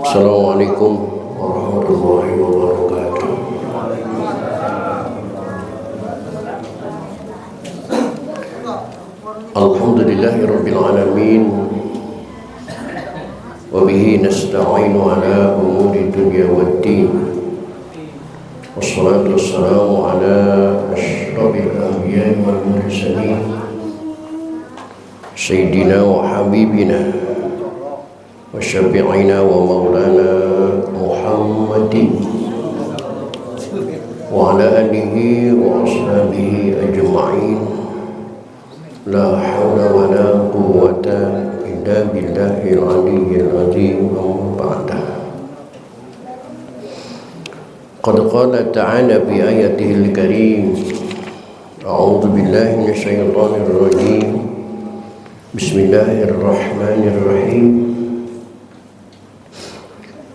Assalamualaikum warahmatullahi wabarakatuh. Alhamdulillahirabbil alamin. Wa bihi nasta'inu ala umuri dunya waddin. Wassalatu wassalamu ala asyrafil anbiya'i wal mursalin. Sayyidina wa habibina wa syafi'ina wa maulana Muhammadin wa ala alihi wa ashabihi ajma'in. La hawla wa la quwwata illa billahil aliyyil azim. Ba'da. Qad qala ta'ala fi ayatihil karim. A'udzu billahi minasyaitonir rajim. Bismillahirrahmanirrahim.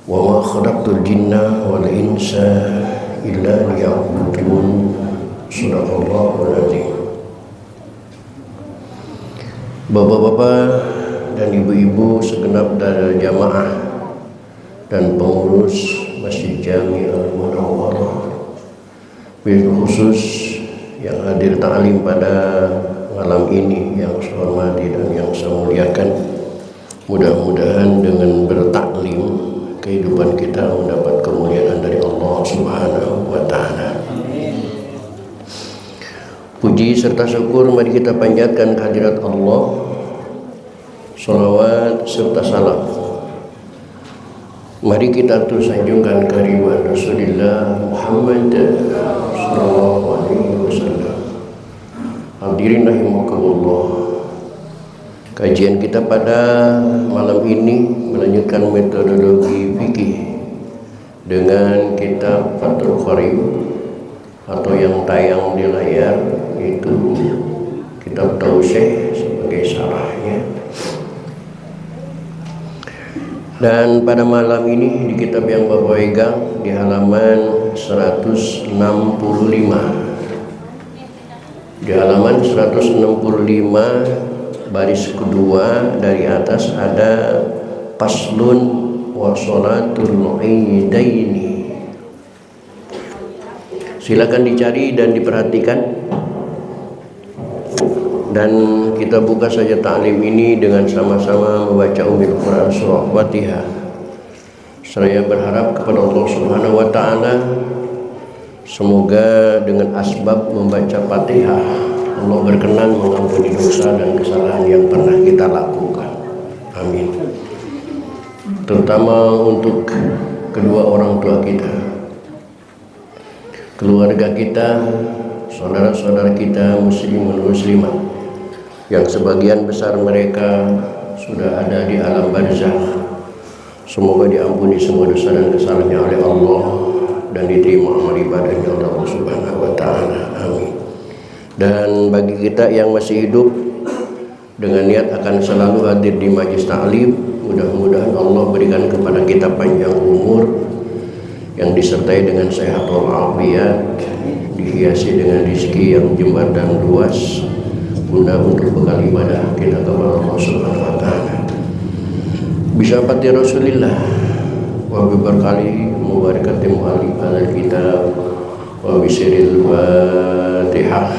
Wa ma khalaqtul jinna wal insa illa liya'budun. Shadaqallahul azim. Bapak-bapak dan ibu-ibu segenap dari jamaah dan pengurus Masjid Jami Al-Munawwarah, bil khusus yang hadir ta'lim pada malam ini yang saya hormati dan yang saya muliakan. Mudah-mudahan dengan bertaklim kehidupan kita mendapat kemuliaan dari Allah Subhanahu wa ta'ala. Puji serta syukur mari kita panjatkan kehadirat Allah. Salawat serta salam mari kita terus sanjungkan kehadirat Rasulullah Muhammad sallallahu alaihi wasallam. Hadirin rahimakumullah. Kajian kita pada malam ini melanjutkan metodologi fikih dengan kitab Fathul Qarib atau yang tayang di layar, yaitu kitab Tausyih sebagai syarahnya. Dan pada malam ini di kitab yang Bapak pegang di halaman 165. Di halaman 165 baris kedua dari atas ada faslun wa sholatul idaini. Silakan dicari dan diperhatikan. Dan kita buka saja ta'lim ini dengan sama-sama membaca Ummul Quran surah Fatihah. Saya berharap kepada Allah Subhanahu wa ta'ala, semoga dengan asbab membaca Fatihah Allah berkenan mengampuni dosa dan kesalahan yang pernah kita lakukan. Amin. Terutama untuk kedua orang tua kita, keluarga kita, saudara-saudara kita muslimin muslimat yang sebagian besar mereka sudah ada di alam barzakh. Semoga diampuni semua dosa dan kesalahannya oleh Allah dan diterima amal ibadahnya oleh Allah Subhanahu wa ta'ala. Amin. Dan bagi kita yang masih hidup dengan niat akan selalu hadir di majlis ta'lim, mudah-mudahan Allah berikan kepada kita panjang umur yang disertai dengan sehat walafiat, dihiasi dengan rezeki yang jembar dan luas, guna untuk bekal ibadah kita kepada Allah Subhanahu wa ta'ala. Bisyafaati Rasulillah wa bibarkali mubarakatil mu'allif al-kitab wa bisiril Fatihah.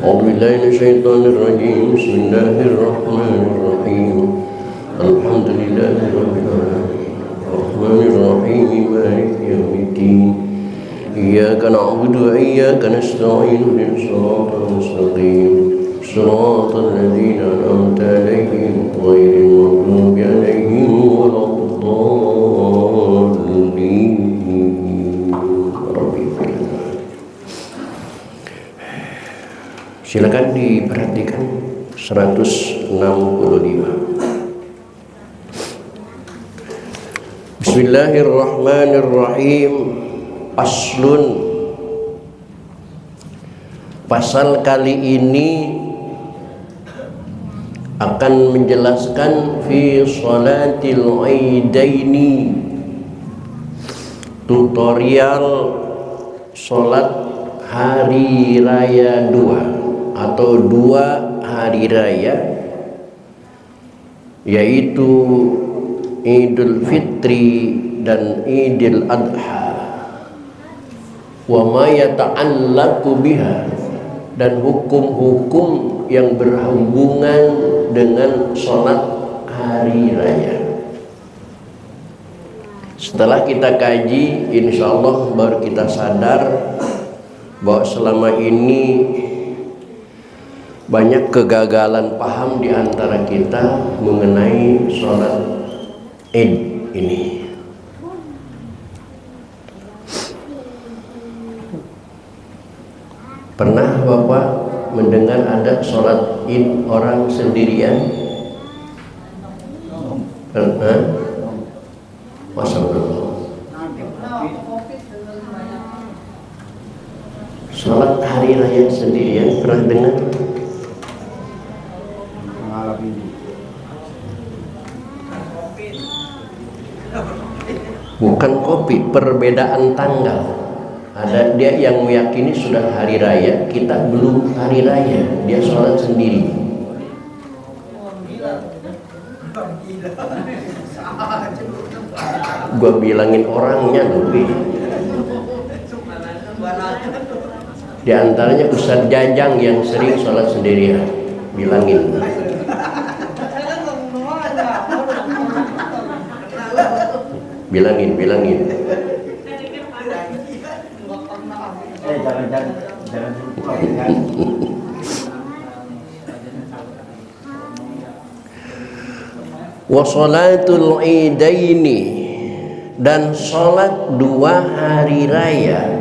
A'udzu billahi minasyaitonir rajim. Bismillahirrahmanirrahim. Alhamdulillahirabbil alamin. Arrahmanir rahim. Maliki yaumiddin. Iyyaka na'budu wa iyyaka nasta'in. Ihdinas siratal mustaqim. Shiratal ladzina an'amta 'alaihim ghairil maghdubi 'alaihim waladdallin. Silakan diperhatikan 165. Bismillahirrahmanirrahim. Faslun. Pasal kali ini akan menjelaskan fi sholatil idaini, tutorial sholat hari raya dua atau dua hari raya, yaitu Idul Fitri dan Idul Adha, wa ma yata'allaqu biha, dan hukum-hukum yang berhubungan dengan sholat hari raya. Setelah kita kaji, insya Allah baru kita sadar bahwa selama ini banyak kegagalan paham di antara kita mengenai sholat Id ini. Pernah Bapak mendengar ada sholat Id orang sendirian? Pernah? Masa belum? Sholat hari raya sendirian pernah dengar? Bukan kopi, perbedaan tanggal. Ada dia yang meyakini sudah hari raya, kita belum hari raya, dia sholat sendiri. Gua bilangin orangnya lebih. Di antaranya Ustadz Jajang yang sering sholat sendirian, bilangin. Bilangin. Wa sholatul idaini, dan sholat dua hari raya,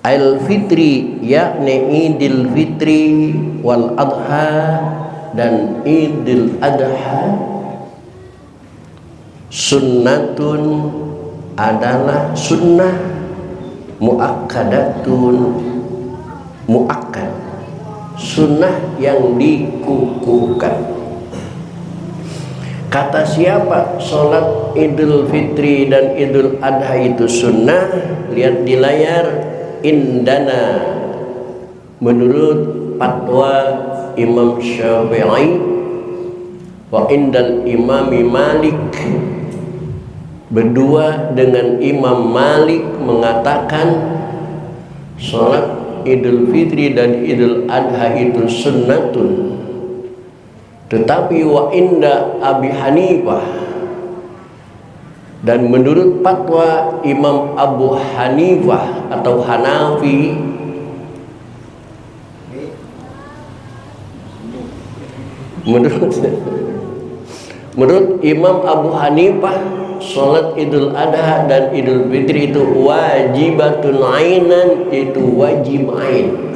al-fitri yakni idul fitri wal adha, dan idul adha, sunnatun adalah sunnah, muakkadatun muakkad, sunnah yang dikukuhkan. Kata siapa sholat Idul Fitri dan Idul Adha itu sunnah? Lihat di layar, indana, menurut fatwa Imam Syafi'i wa indal Imami Malik, berdua dengan Imam Malik mengatakan sholat Idul Fitri dan Idul Adha itu sunnatun. Tetapi wa inda Abi Hanifah, dan menurut fatwa Imam Abu Hanifah atau Hanafi, menurut Imam Abu Hanifah, sholat Idul Adha dan Idul Fitri itu wajibatun ainan, itu wajib ain,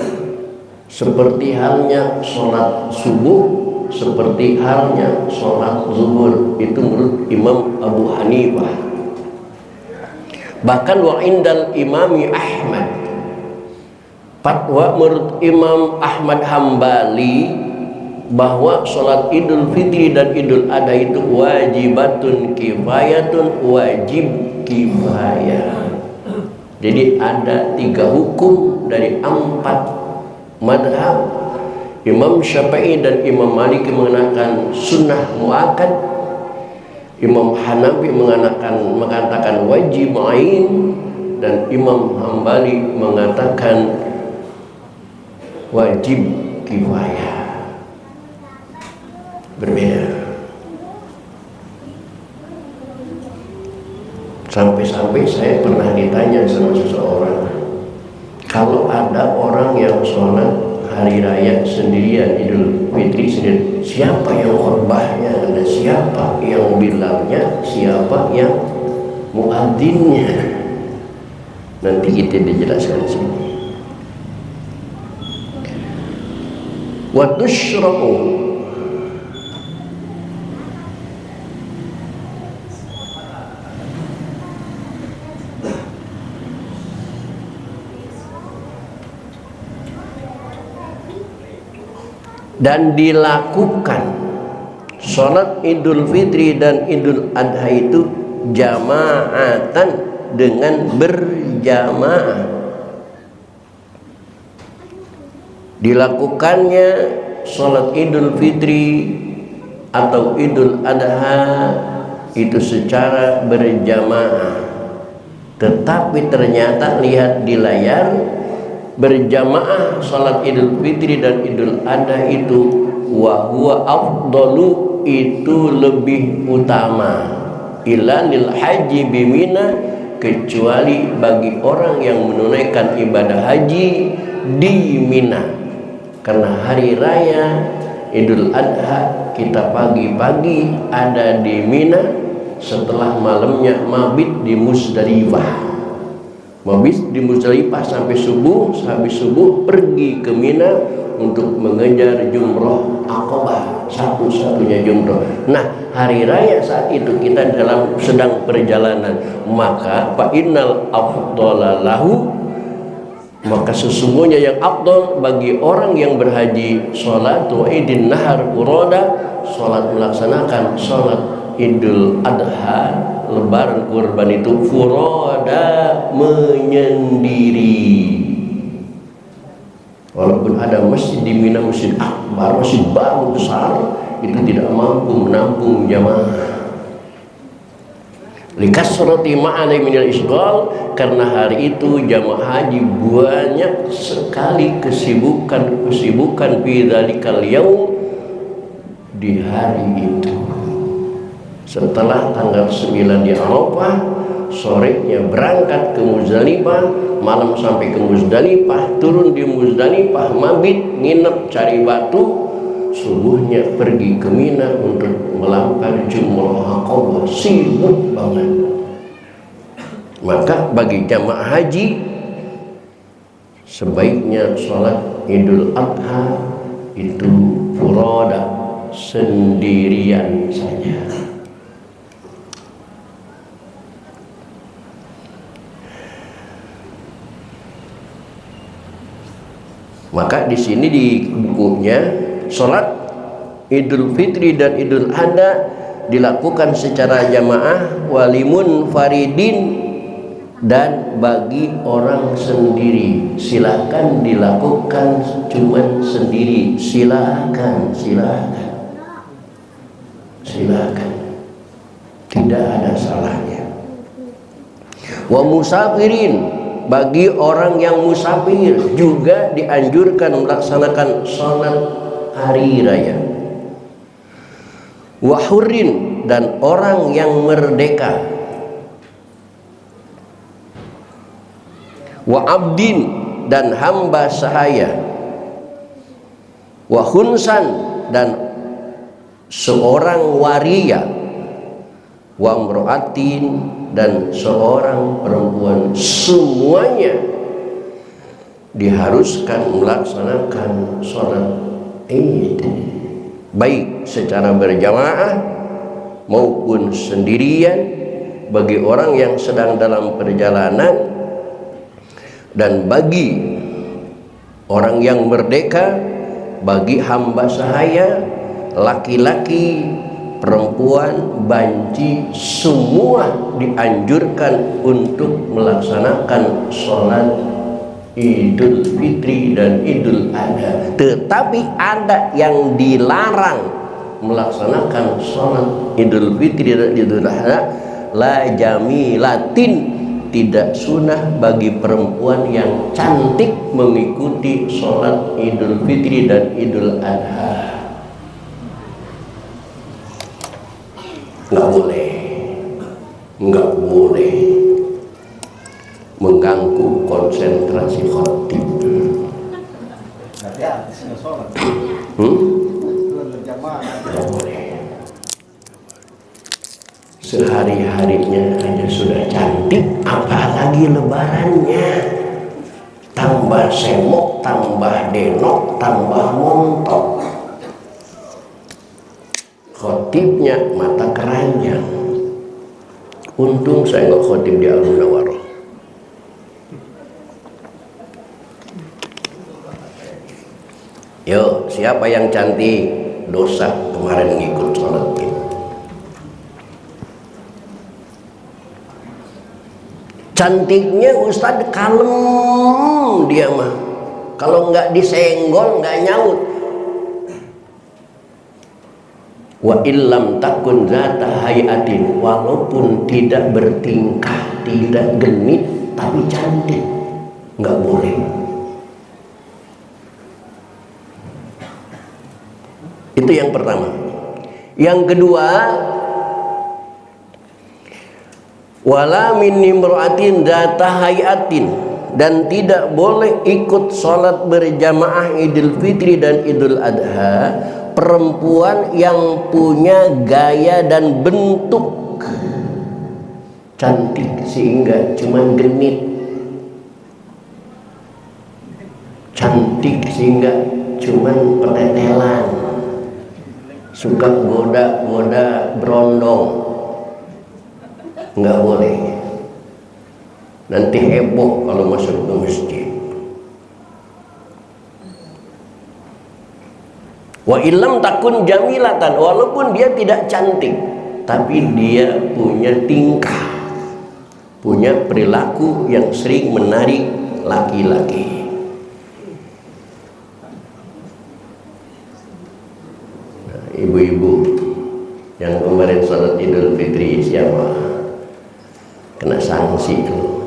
seperti halnya sholat subuh, seperti halnya sholat zuhur. Itu menurut Imam Abu Hanifah. Bahkan wa indal Imami Ahmad, fatwa menurut Imam Ahmad Hambali, bahwa sholat Idul Fitri dan Idul Adha itu wajibatun kifayatun, wajib kifayah. Jadi ada 3 hukum dari 4 madhab. Imam Syafi'i dan Imam Malik mengatakan sunnah muakkad, Imam Hanafi mengatakan wajib ain, dan Imam Hambali mengatakan wajib kifayah. Berbeda. Sampai-sampai saya pernah ditanya sama seseorang, kalau ada orang yang sholat hari raya sendirian, Idul Fitri sendiri, siapa yang khutbahnya, dan siapa yang bilalnya, siapa yang muadzinnya? Nanti kita dijelaskan sini. Wa tushra'u, dan dilakukan sholat Idul Fitri dan Idul Adha itu jamaatan, dengan berjamaah. Dilakukannya sholat Idul Fitri atau Idul Adha itu secara berjamaah. Tetapi ternyata lihat di layar, berjamaah salat Idul Fitri dan Idul Adha itu wa huwa afdalu, itu lebih utama, illa lil haji bimina, kecuali bagi orang yang menunaikan ibadah haji di Mina. Karena hari raya Idul Adha kita pagi-pagi ada di Mina, setelah malamnya mabit di Muzdalifah. Mabit di Muzdalifah sampai subuh, habis subuh pergi ke Mina untuk mengejar jumroh Aqabah, satu-satunya jumroh. Nah, hari raya saat itu kita sedang perjalanan, maka fa innal afdhala lahu, maka sesungguhnya yang afdal bagi orang yang berhaji salatu idin nahar urada, salat melaksanakan salat Idul Adha, lebaran kurban itu furoda, menyendiri. Walaupun ada masjid di Mina, masjid akbar, masjid baru besar, itu tidak mampu menampung jamaah. Likasrati ma'alai minal isghal, karena hari itu jamaah haji banyak sekali kesibukan fi dzalikal yaum, di hari itu. Setelah tanggal 9 di Arafah, sorenya berangkat ke Muzdalifah, malam sampai ke Muzdalifah, turun di Muzdalifah, mabit, nginep, cari batu, subuhnya pergi ke Mina untuk melampar jumroh Aqabah, sibuk banget. Maka bagi jamaah haji sebaiknya sholat Idul Adha itu furoda, sendirian saja. Maka di sini di bukunya, sholat Idul Fitri dan Idul Adha dilakukan secara jamaah, walimun faridin, dan bagi orang sendiri silakan dilakukan cuman sendiri, silakan, tidak ada salahnya. Wa musafirin, bagi orang yang musafir juga dianjurkan melaksanakan sholat hari raya. Wa hurrin, dan orang yang merdeka. Wa abdin, dan hamba sahaya. Wa khunsan, dan seorang waria. Wa imra'atin, dan seorang perempuan, semuanya diharuskan melaksanakan sholat Id, baik secara berjamaah maupun sendirian, bagi orang yang sedang dalam perjalanan dan bagi orang yang merdeka, bagi hamba sahaya, laki-laki, perempuan, banci, semua dianjurkan untuk melaksanakan sholat Idul Fitri dan Idul Adha. Tetapi ada yang dilarang melaksanakan sholat Idul Fitri dan Idul Adha, la jamilatin, tidak sunnah bagi perempuan yang cantik mengikuti sholat Idul Fitri dan Idul Adha. Nggak boleh mengganggu konsentrasi khatib. Nggak boleh. Sehari-harinya aja sudah cantik, apalagi lebarannya. Tambah semok, tambah denok, tambah montok. Khotibnya mata keranjang. Untung saya nggak khotib di Al-Munawwarah. Yuk, siapa yang cantik? Dosa kemarin ngikut sholat Id. Cantiknya Ustadz kalem dia mah. Kalau nggak disenggol nggak nyaut. Wa illam takun zata hayatin, walaupun tidak bertingkah, tidak genit, tapi cantik, nggak boleh. Itu yang pertama. Yang kedua, wala min imra'atin zata hayatin, dan tidak boleh ikut sholat berjamaah Idul Fitri dan Idul Adha perempuan yang punya gaya dan bentuk cantik sehingga cuman genit, cantik sehingga cuman petetelan, suka goda-goda berondong, nggak boleh. Nanti heboh kalau masuk ke masjid. Wa illam takun jamilatan, walaupun dia tidak cantik, tapi dia punya tingkah, punya perilaku yang sering menarik laki-laki. Nah, ibu-ibu yang kemarin sholat Idul Fitri siapa? Kena sanksi tuh.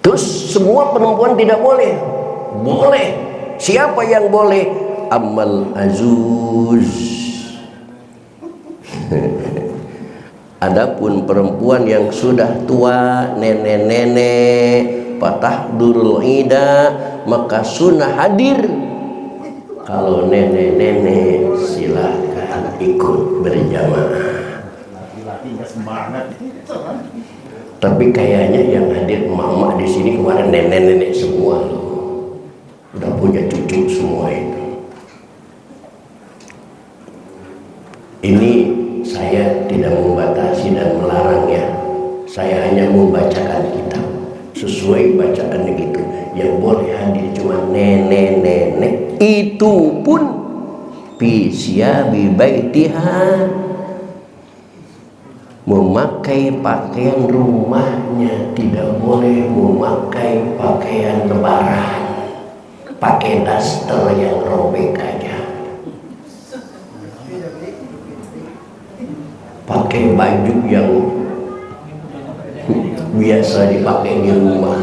Terus semua perempuan tidak boleh? Boleh. Siapa yang boleh? Amal azuz. Adapun perempuan yang sudah tua, nenek-nenek, patah durul ida, maka sunnah hadir. Kalau nenek-nenek silakan ikut berjamaah. Tapi kayaknya yang hadir emak-emak di sini kemarin nenek-nenek semua loh. Udah punya cucu semua itu. Ini saya tidak membatasi dan melarangnya. Saya hanya membacakan kitab sesuai bacaannya gitu. Yang boleh hadir cuma nenek-nenek. Itu pun bisya bibaitiha, memakai pakaian rumahnya, tidak boleh memakai pakaian lebaran, pakai daster yang robek aja, pakai baju yang biasa dipakai di rumah.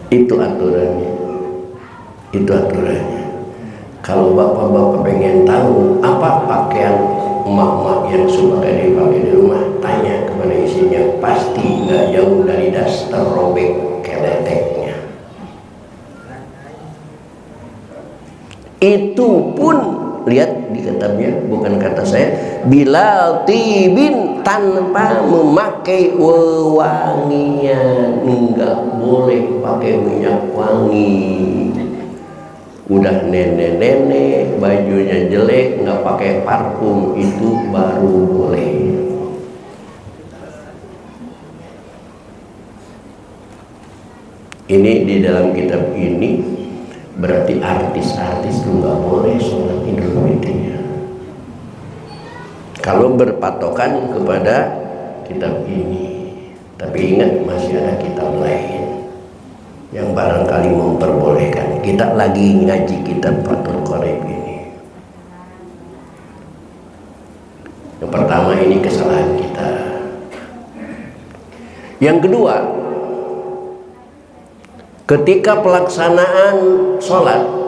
Itu aturannya. Itu aturannya. Kalau bapak-bapak pengen tahu apa pakaian emak-emak yang suka dipakai di rumah, tanya kepada isinya, pasti nggak jauh dari daster robek keleteknya. Itu pun lihat di kitabnya, bukan kata saya, bila tibin, tanpa memakai wewangian, nggak boleh pakai minyak wangi. Udah nenek-nenek bajunya jelek, nggak pakai parfum, itu baru boleh. Ini di dalam kitab ini berarti artis-artis itu nggak boleh sholat Idul Fitri. Kalau berpatokan kepada kitab ini, tapi ingat masih ada kitab lain yang barangkali memperbolehkan. Kita lagi ngaji kitab Fathul Qorib ini. Yang pertama, ini kesalahan kita. Yang kedua, ketika pelaksanaan sholat,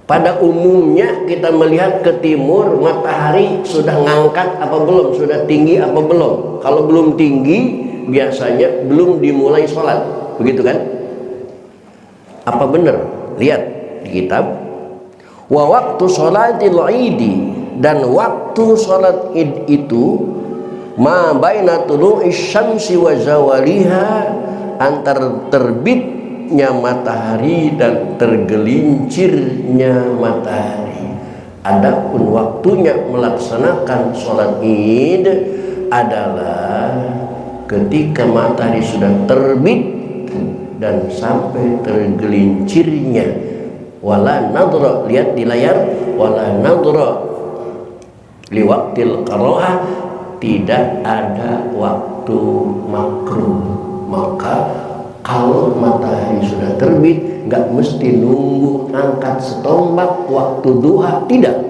pada umumnya kita melihat ke timur, matahari sudah ngangkat apa belum, sudah tinggi apa belum. Kalau belum tinggi, biasanya belum dimulai sholat, begitu kan? Apa benar? Lihat di kitab. Wa waktu sholatil idi, dan waktu sholat id itu ma baina tulu'i syamsi wa zawaliha, antar terbitnya matahari dan tergelincirnya matahari. Adapun waktunya melaksanakan sholat id adalah ketika matahari sudah terbit dan sampai tergelincirnya. Wala nadra, lihat di layar, wala nadra liwaktil karoha, tidak ada waktu makruh. Maka Kalau matahari sudah terbit, nggak mesti nunggu angkat setombak waktu duha, tidak.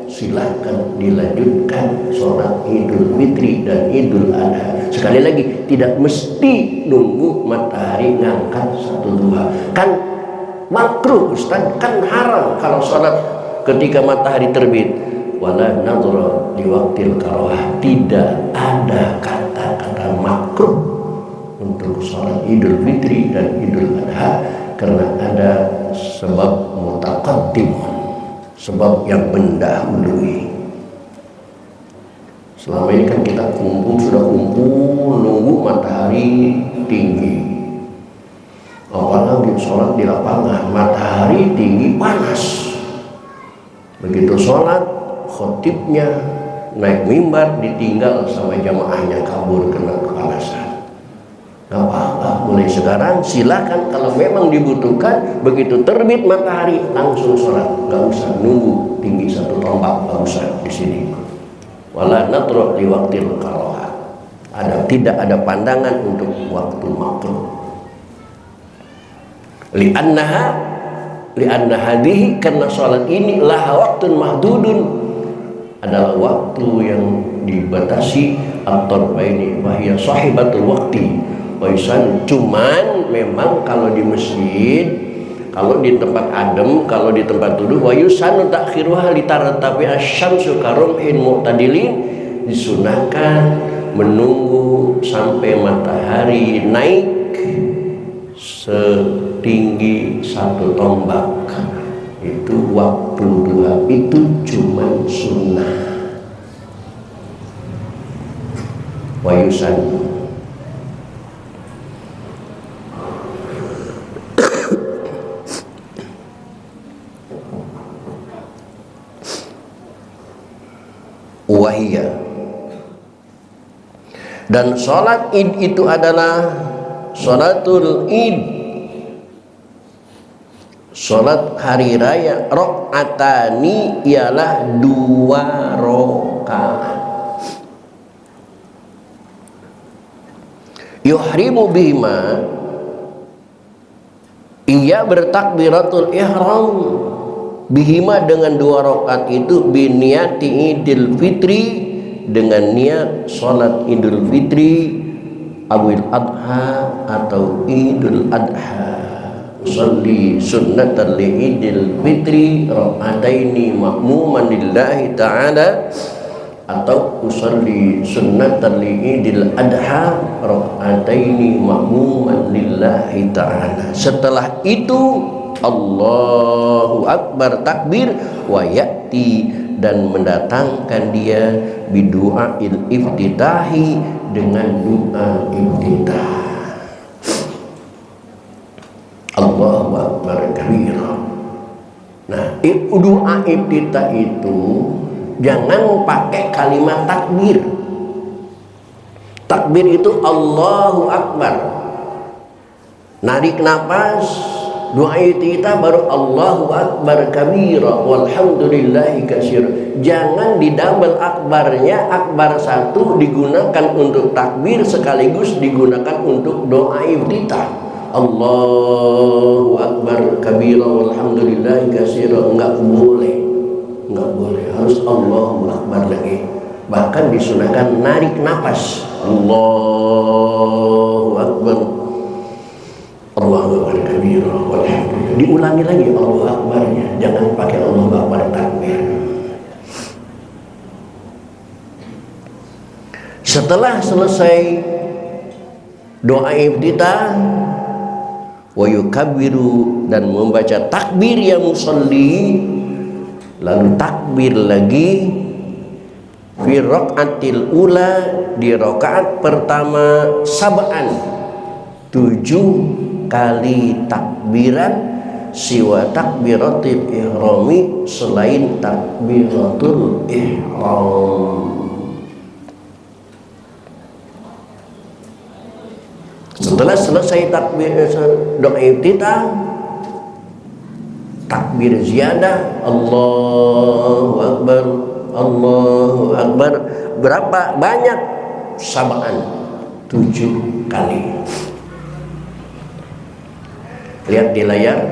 Silahkan dilanjutkan sholat Idul Fitri dan Idul Adha. Sekali lagi, tidak mesti nunggu matahari ngangkat satu duha. Kan makruh Ustaz, kan haram kalau sholat ketika matahari terbit. Wala nadhra di waktil karohah, tidak ada kata-kata makruh untuk sholat Idul Fitri dan Idul Adha, karena ada sebab mutaqaddim, sebab yang mendahului. Selama ini kan kita sudah kumpul nunggu matahari tinggi, apalagi sholat di lapangan, matahari tinggi panas. Begitu sholat, khotibnya naik mimbar ditinggal sama jamaahnya, kabur kena kepanasan. Gak apa-apa, mulai sekarang silakan kalau memang dibutuhkan, begitu terbit matahari langsung sholat, gak usah nunggu tinggi satu tombak, gak usah di sini. Wala nadhra li waqtil karohah, tidak ada pandangan untuk waktu makruh. Li'anna hadhihi, karena sholat ini laha waktun mahdudun, adalah waktu yang dibatasi, at-tarfaini wa hiya sahibatul waqti. Cuman memang kalau di masjid, kalau di tempat adem, kalau di tempat duduk, wa yusanu ta'khiruha litartabi asy-syamsu karumhin mu'tadilin, disunahkan menunggu sampai matahari naik setinggi satu tombak. Itu waktu duha, itu cuma sunnah. Wa yusanu, wahiyah, dan sholat id itu adalah sholatul id, sholat hari raya. Rok'atani ialah 2 rakaat. Yuhrimu bihima, ia bertakbiratul ihram bihima dengan 2 rakaat itu, biniyati idul fitri, dengan niat sholat idul fitri, awil adha atau idul adha. Usalli sunnatan li idul fitri raka'ataini ma'muman lillahi ta'ala, atau usalli sunnatan li idul adha raka'ataini ma'muman lillahi ta'ala. Setelah itu Allahu Akbar, takbir, wa ya'ti, dan mendatangkan dia bidu'ail iftitahi, dengan doa iftitah. Allahu Akbar kabira. Nah, doa iftitah itu jangan pakai kalimat takbir. Takbir itu Allahu Akbar, narik nafas, doa iftitah baru Allahu Akbar kabira walhamdulillahi katsira. Jangan didouble akbarnya, akbar 1 digunakan untuk takbir sekaligus digunakan untuk doa iftitah. Allahu Akbar kabira walhamdulillahi katsira, enggak boleh, harus Allahu Akbar lagi. Bahkan disunahkan narik nafas, Allahu Akbar, Allahu Akbar kabira walhamdulillah, diulangi lagi Allahu Akbarnya, jangan pakai Allahu Akbar takbir. Setelah selesai doa iftitah, wa yukabbiru, dan membaca takbir ya musalli, lalu takbir lagi fi raqatil ula, di rakaat pertama, sab'an, 7 kali takbiran, siwa takbiratul ihrami, selain takbiratul ihram. Setelah selesai takbir doa iftitah, takbir ziyadah, Allahu Akbar, Allahu Akbar. Berapa banyak? Sab'an, 7 kali. Lihat di layar.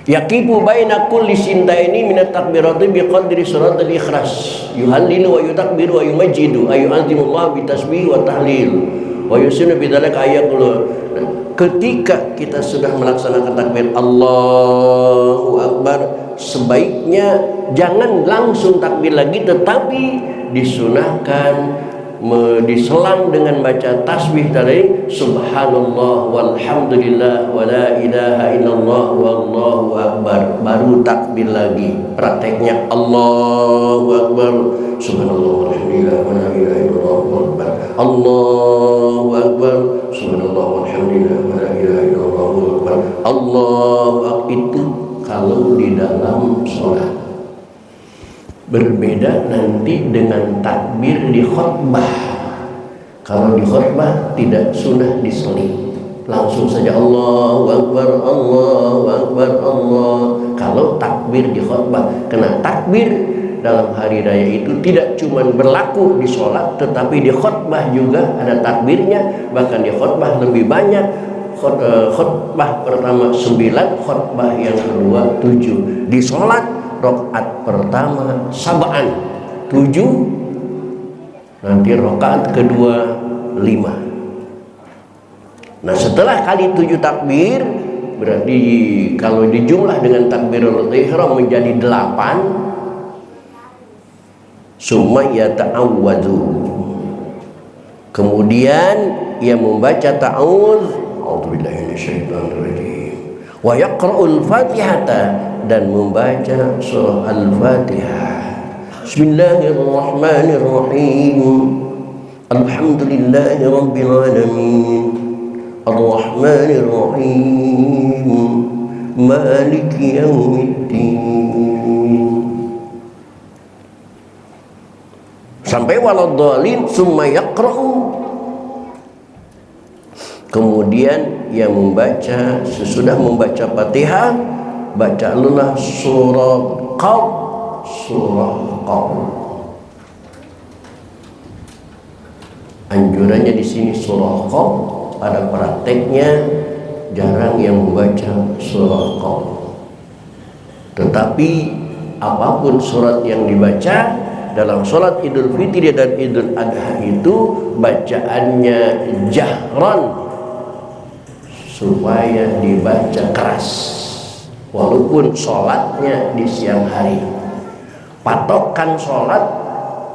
Yaqifu baina kulli sintaini min at-takbirati biqadri surat al-ikhlas. Yuhallilu wa yutakbiru wa yumajjidu ayu azimullah bitasbih wa tahlil wa yusinu bidzalika ayaqulu. Ketika kita sudah melaksanakan takbir Allahu Akbar, sebaiknya jangan langsung takbir lagi, tetapi disunahkan diselang dengan baca tasbih dari subhanallah walhamdulillah wa la ilaha illallah wallahu akbar, baru takbir lagi. Prakteknya Allahu Akbar, subhanallah walhamdulillah wa la ilaha illallah wallahu akbar, Allahu Akbar, subhanallah walhamdulillah wa la ilaha illallah wallahu akbar, Allahu akbar. Itu kalau di dalam sholat. Berbeda nanti dengan takbir di khutbah. Kalau di khutbah tidak sunnah diseling, langsung saja Allahu Akbar, Allahu Akbar, Allah. Kalau takbir di khutbah, karena takbir dalam hari raya itu tidak cuma berlaku di sholat, tetapi di khutbah juga ada takbirnya. Bahkan di khutbah lebih banyak. Khutbah pertama 9, khutbah yang kedua 7. Di sholat rakaat pertama sab'an 7, nanti rakaat kedua 5. Nah, setelah kali 7 takbir, berarti kalau dijumlah dengan takbirul ihram menjadi 8. Summa yata'awwadzu, kemudian ia membaca ta'awudz, a'udzubillahi minasyaitonirrajim, wa yaqra'ul fatihata, dan membaca surah Al-Fatihah. Bismillahirrahmanirrahim. Alhamdulillahi rabbil alamin. Ar-Rahmanir Rahim. Maliki yaumiddin. Sampai waladhdallin summa yaqra'u. Kemudian ia membaca, sesudah membaca Fatihah, bacalah surah Qaf, surah Qaf. Anjurannya di sini surah Qaf. Pada prakteknya jarang yang membaca surah Qaf. Tetapi apapun surat yang dibaca dalam sholat Idul Fitri dan Idul Adha itu bacaannya jahran, supaya dibaca keras. Walaupun sholatnya di siang hari, patokan sholat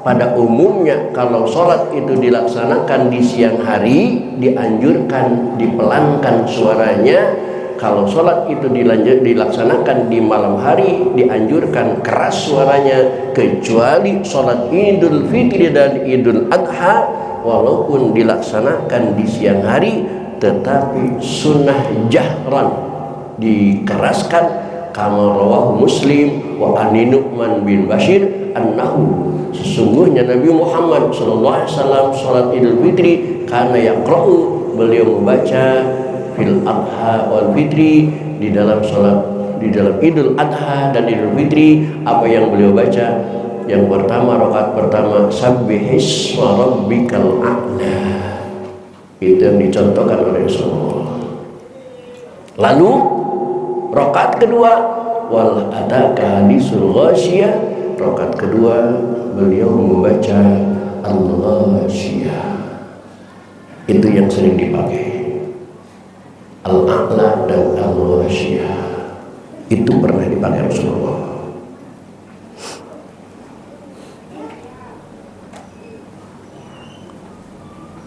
pada umumnya kalau sholat itu dilaksanakan di siang hari dianjurkan dipelankan suaranya. Kalau sholat itu dilaksanakan di malam hari dianjurkan keras suaranya, kecuali sholat Idul Fitri dan Idul Adha walaupun dilaksanakan di siang hari tetapi sunnah jahran, dikeraskan. Kama rawahu Muslim wa an Nu'man bin Bashir annahu, sesungguhnya Nabi Muhammad sallallahu alaihi wasallam salat Idul Fitri karena yaqra'u, beliau membaca fil Adha wal Fitri, di dalam salat, di dalam Idul Adha dan Idul Fitri. Apa yang beliau baca? Yang pertama, rakaat pertama, sabbihisma rabbikal a'la, itu yang dicontohkan oleh Rasulullah. Lalu rakaat kedua, wal ataka hadisul ghasyiyah, rakaat kedua beliau membaca al-ghasyiyah. Itu yang sering dipakai, al-a'la dan al-ghasyiyah. Itu pernah dipakai Rasulullah.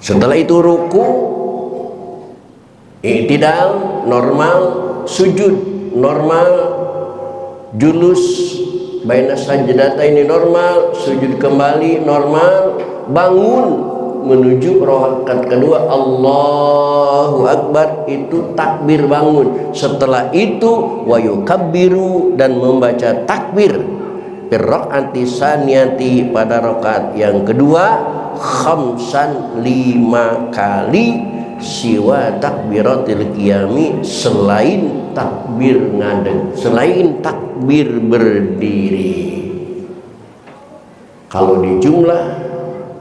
Setelah itu ruku, i'tidal normal, sujud normal, julus baina sajdataini normal, sujud kembali normal, bangun menuju rakaat kedua Allahu Akbar, itu takbir bangun. Setelah itu wa yukabbiru, dan membaca takbir birrakaati saniyati, pada rakaat yang kedua, khamsan 5 kali, siwa takbiratil qiyami, selain takbir ngadeg, selain takbir berdiri. Kalau dijumlah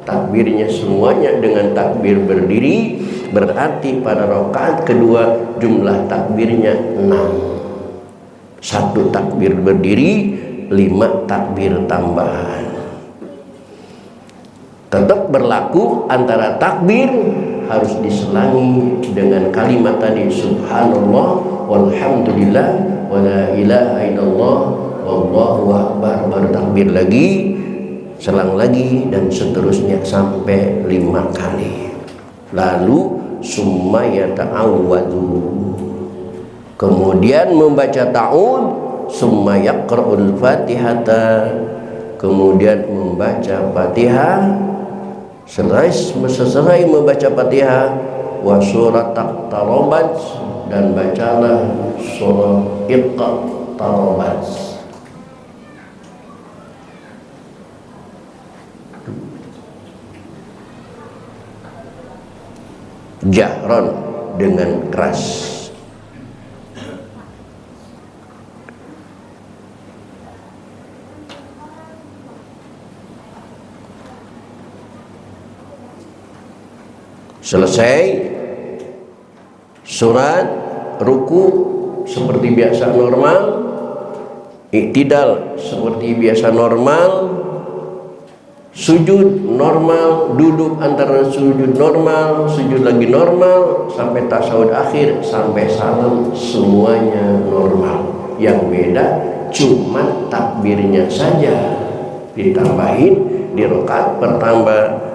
takbirnya semuanya dengan takbir berdiri Berarti pada rakaat kedua jumlah takbirnya 6. 1 takbir berdiri, 5 takbir tambahan. Tetap berlaku antara takbir harus diselangi dengan kalimat tadi subhanallah walhamdulillah wala ilaha illallah wallahu akbar, baru takbir lagi, selang lagi, dan seterusnya sampai 5 kali. Lalu summa yata'awwadu, kemudian membaca ta'awud, summa yaqra'ul fatihata, kemudian membaca Fatihah. Selesai membaca Fatihah, wa surat Taqtarabat, dan bacalah surah Iqtarabat. Jahran, dengan keras. Selesai surat, ruku seperti biasa normal, i'tidal seperti biasa normal, sujud normal, duduk antara sujud normal, sujud lagi normal, sampai tasawuf akhir, sampai salam semuanya normal. Yang beda cuma takbirnya saja ditambahin di rakaat pertama.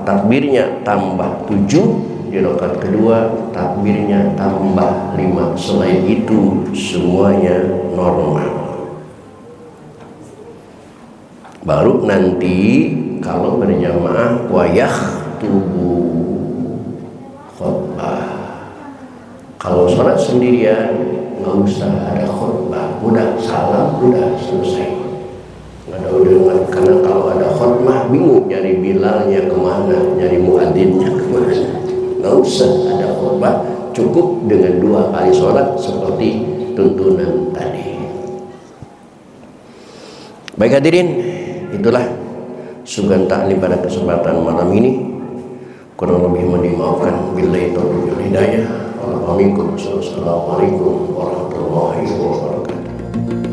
Takbirnya tambah 7, di rakaat kedua takbirnya tambah 5. Selain itu semuanya normal. Baru nanti kalau berjamaah wayah tubuh khutbah. Kalau sholat sendirian nggak usah ada khutbah, udah salam, udah selesai. Ada udah, karena kalau ada khutbah bingung nyari bilalnya kemana, nyari muadzinnya kemana. Nggak usah ada khutbah, cukup dengan 2 kali sholat seperti tuntunan tadi. Baik hadirin, itulah sugan taklim pada kesempatan malam ini. Kurang lebih mohon dimaafkan. Billahi taufiq wal hidayah. Assalamualaikum warahmatullahi wabarakatuh.